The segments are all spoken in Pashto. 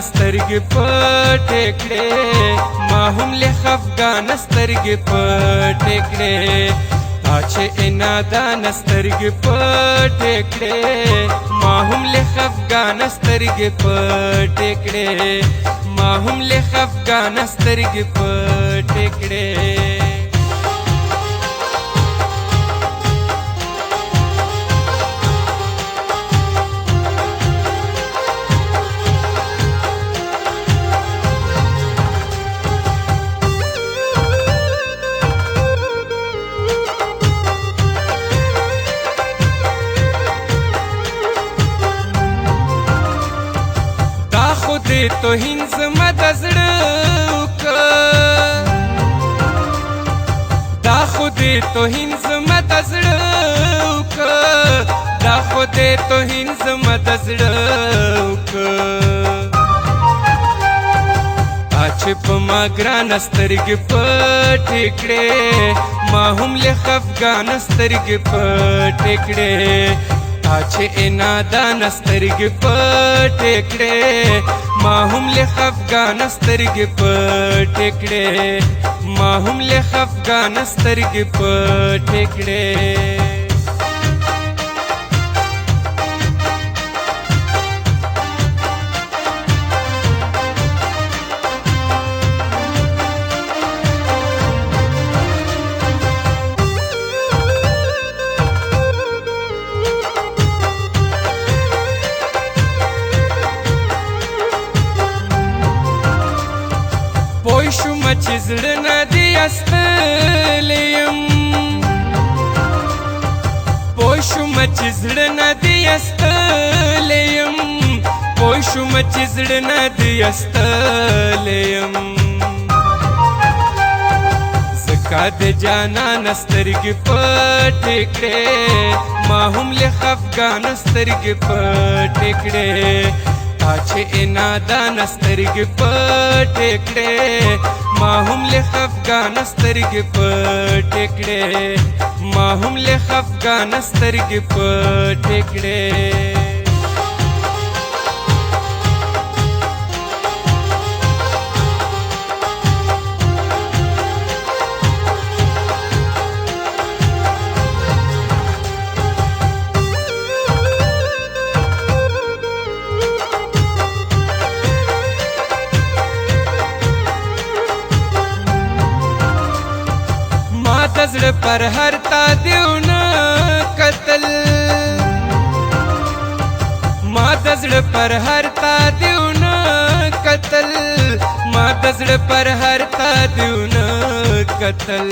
سترګې پټې کړې ما هم له خفګان سترګې پټې کړې چې انادان سترګې پټې کړې ما هم له خفګان سترګې پټې کړې ما هم له خفګان سترګې پټې کړې تو هینز مدزړه دا خود تو هینز مدزړه دا خود تو هینز مدزړه اچ په ما ګران سترګې پټې کړې ما هم له خفګان سترګې پټې کړې چې انادان سترګې پټې کړې ما هم له خفګان سترګې پټې کړې ما هم له خفګان سترګې پټې کړې شوم چې زړه نه دی استلی یم پوه شوم چې زړه نه دی استلی یم پوه شوم چې زړه نه دی استلی یم ځکه د جانان سترګې پټې کړې ما هم له خفګان سترګې پټې کړې چې انادان سترګې پټې کړې ما هم له خفګان سترګې پټې کړې ما هم له خفګان سترګې پټې کړې زړه پر هر تا دیونه قتل ما د زړه پر هر تا دیونه قتل ما د زړه پر هر تا دیونه قتل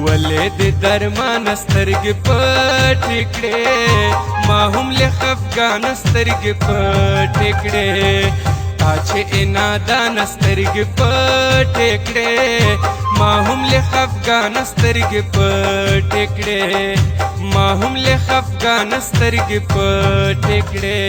ولې د درمان سترګې پټې کړې ما هم له خفګان سترګې پټې کړې چې انادان سترګې پټې کړې ما هم له خفګان سترګې پټې کړې ما هم له خفګان سترګې پټې کړې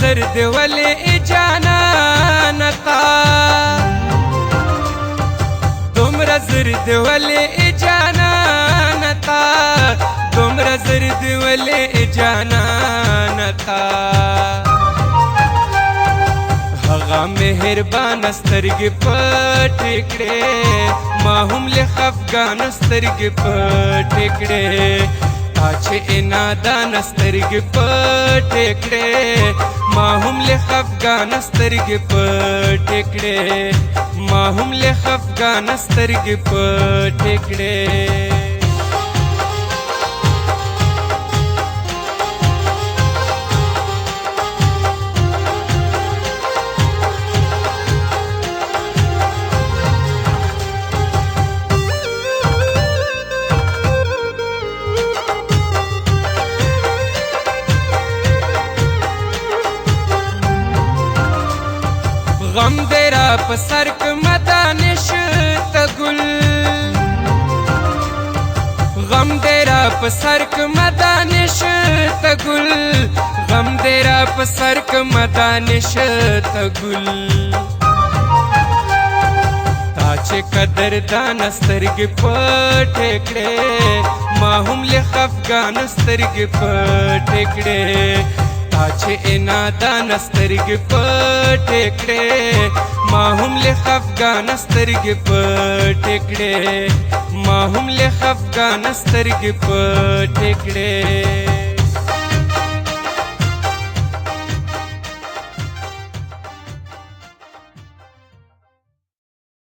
زرد ولې جانان تا دومره زرد ولې جانان تا دومره زرد ولې جانان تا هغه مهربان سترګې پټې کړې ما هم له خفګان سترګې پټې کړې چې انادان سترګې پټې کړې ما هم له خفګان سترګې پټې کړې ما هم له خفګان سترګې پټې کړې غم دیرا پسر کمدانش पसर क मदानिश तगुल गम देरा पसर क मदानिश तगुल ताचे कदरदान स्तरग पटेकड़े माहुम ले खफगान स्तरग पटेकड़े ताचे इनादान स्तरग पटेकड़े माहुम ले खफगान स्तरग पटेकड़े माहुम ले खफगान स्तरग पटेकड़े